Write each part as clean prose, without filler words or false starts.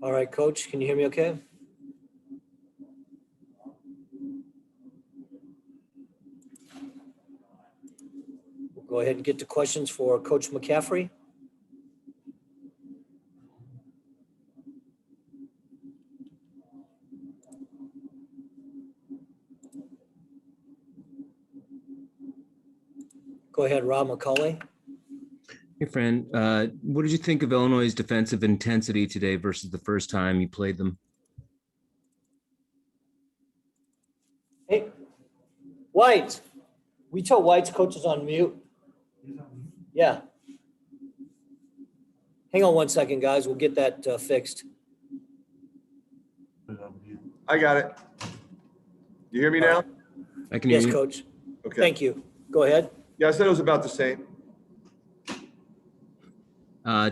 All right, Coach, can you hear me okay? We'll go ahead and get to questions for Coach McCaffery. Go ahead, Rob McCauley. Hey, Fran, what did you think of Illinois' defensive intensity today versus the first time you played them? Hey, White. We tell White's coaches on mute. Yeah. Hang on 1 second, guys. We'll get that fixed. I got it. You hear me now? I can hear Yes, you. Coach. Okay. Thank you. Go ahead. Yeah, I said it was about the same.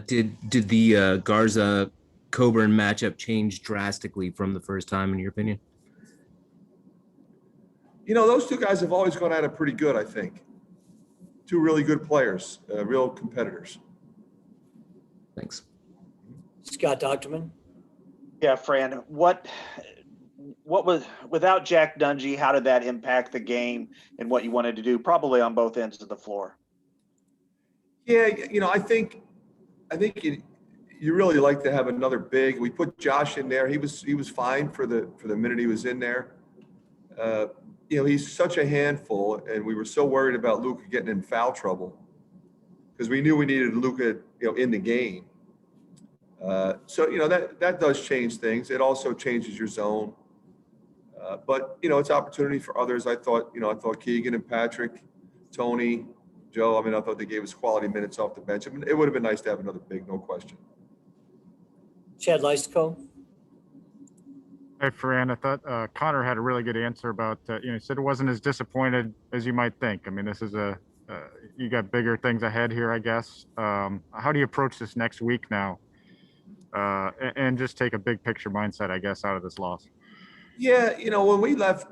Did the Garza Coburn matchup change drastically from the first time, in your opinion? You know, those two guys have always gone at it pretty good, I think. Two really good players, real competitors. Thanks. Scott Docterman. Yeah, Fran, what was, without Jack Dungy, how did that impact the game and what you wanted to do, probably on both ends of the floor? Yeah, you know, I think you really like to have another big. We put Josh in there. He was fine for the minute he was in there. You know, he's such a handful, and we were so worried about Luka getting in foul trouble because we knew we needed Luka, you know, in the game. So, you know, that does change things. It also changes your zone. But, you know, it's opportunity for others. I thought Keegan and Patrick, Tony, Joe, I mean, I thought they gave us quality minutes off the bench. I mean, it would have been nice to have another big, no question. Chad Leistiko. Hey, Fran, I thought Connor had a really good answer about, he said it wasn't as disappointed as you might think. I mean, this is you got bigger things ahead here, I guess. How do you approach this next week now? And just take a big picture mindset, I guess, out of this loss. Yeah, you know, when we left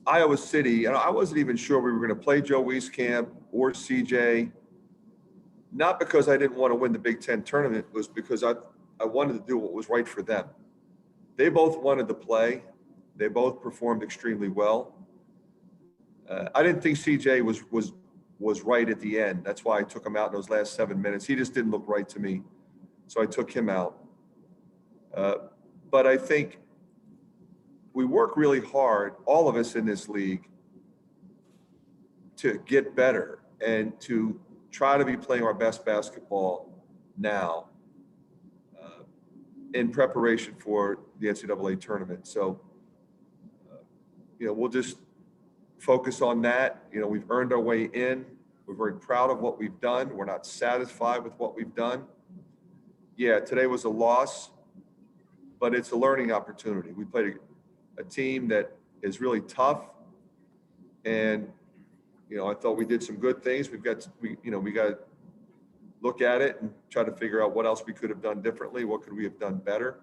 Iowa City, and I wasn't even sure we were going to play Joe Wieskamp or CJ, not because I didn't want to win the Big Ten tournament, it was because I wanted to do what was right for them. They both wanted to play. They both performed extremely well. I didn't think CJ was right at the end. That's why I took him out in those last 7 minutes. He just didn't look right to me, so I took him out. But I think we work really hard, all of us in this league, to get better and to try to be playing our best basketball now in preparation for the NCAA tournament. So, you know, we'll just focus on that. You know, we've earned our way in. We're very proud of what we've done. We're not satisfied with what we've done. Yeah, today was a loss, but it's a learning opportunity. We played a team that is really tough, and you know, I thought we did some good things. We got to look at it and try to figure out what else we could have done differently. What could we have done better?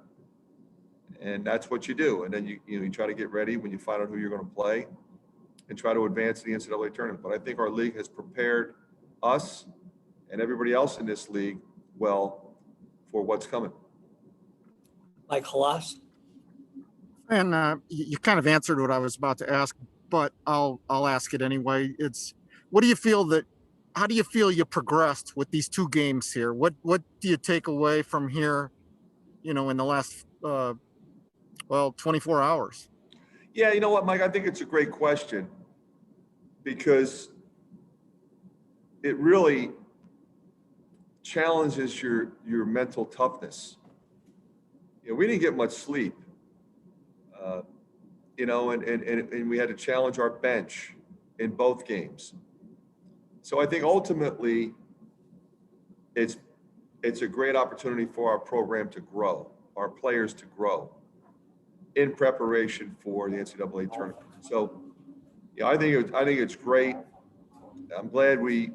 And that's what you do. And then you try to get ready when you find out who you're going to play and try to advance the NCAA tournament. But I think our league has prepared us and everybody else in this league well for what's coming. Mike Halas. And you kind of answered what I was about to ask, but I'll ask it anyway. It's, how do you feel you progressed with these two games here? What do you take away from here, you know, in the last 24 hours? Yeah, you know what, Mike, I think it's a great question because it really challenges your mental toughness. You know, we didn't get much sleep, you know, and we had to challenge our bench in both games. So I think ultimately it's a great opportunity for our program to grow, our players to grow in preparation for the NCAA tournament. So, yeah, I think it's great. I'm glad we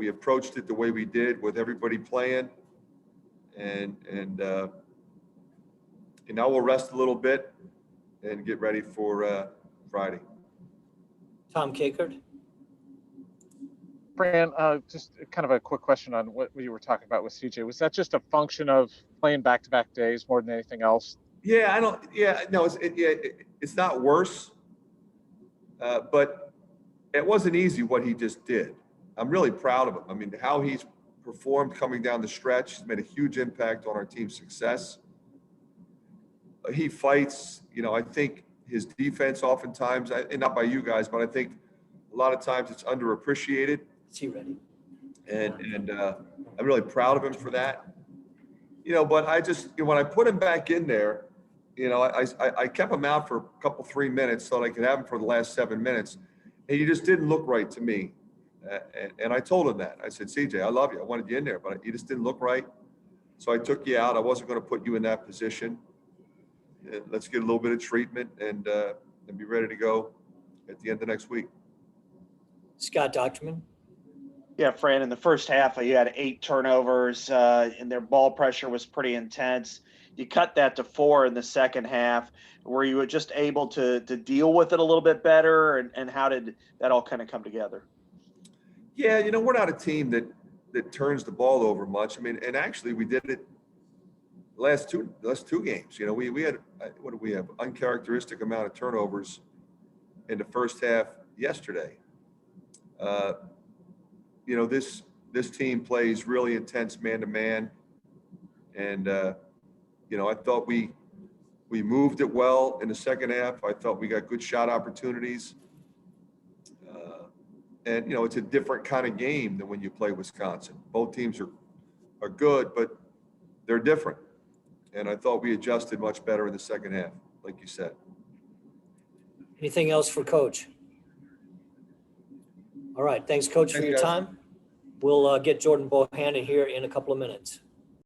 approached it the way we did with everybody playing, and now we'll rest a little bit and get ready for Friday. Tom Kakert. Fran, just kind of a quick question on what you were talking about with CJ. Was that just a function of playing back-to-back days more than anything else? Yeah, no, it's not worse, but it wasn't easy what he just did. I'm really proud of him. I mean, how he's performed coming down the stretch has made a huge impact on our team's success. He fights, I think his defense oftentimes, and not by you guys, but I think a lot of times it's underappreciated. Is he ready? And I'm really proud of him for that. But I just, when I put him back in there, I kept him out for a couple, 3 minutes so that I could have him for the last 7 minutes. And he just didn't look right to me. And I told him that. I said, CJ, I love you. I wanted you in there, but you just didn't look right. So I took you out. I wasn't going to put you in that position. And let's get a little bit of treatment and be ready to go at the end of next week. Scott Docterman. Yeah, Fran, in the first half, you had 8 turnovers, and their ball pressure was pretty intense. You cut that to 4 in the second half. Were you just able to deal with it a little bit better? And how did that all kind of come together? Yeah, we're not a team that turns the ball over much. I mean, and actually we did it last two games. We had, what do we have? Uncharacteristic amount of turnovers in the first half yesterday. This team plays really intense man-to-man. And, I thought we moved it well in the second half. I thought we got good shot opportunities. And it's a different kind of game than when you play Wisconsin. Both teams are good, but they're different. And I thought we adjusted much better in the second half, like you said. Anything else for Coach? All right. Thanks, Coach, for your time. We'll get Jordan Bohannon here in a couple of minutes.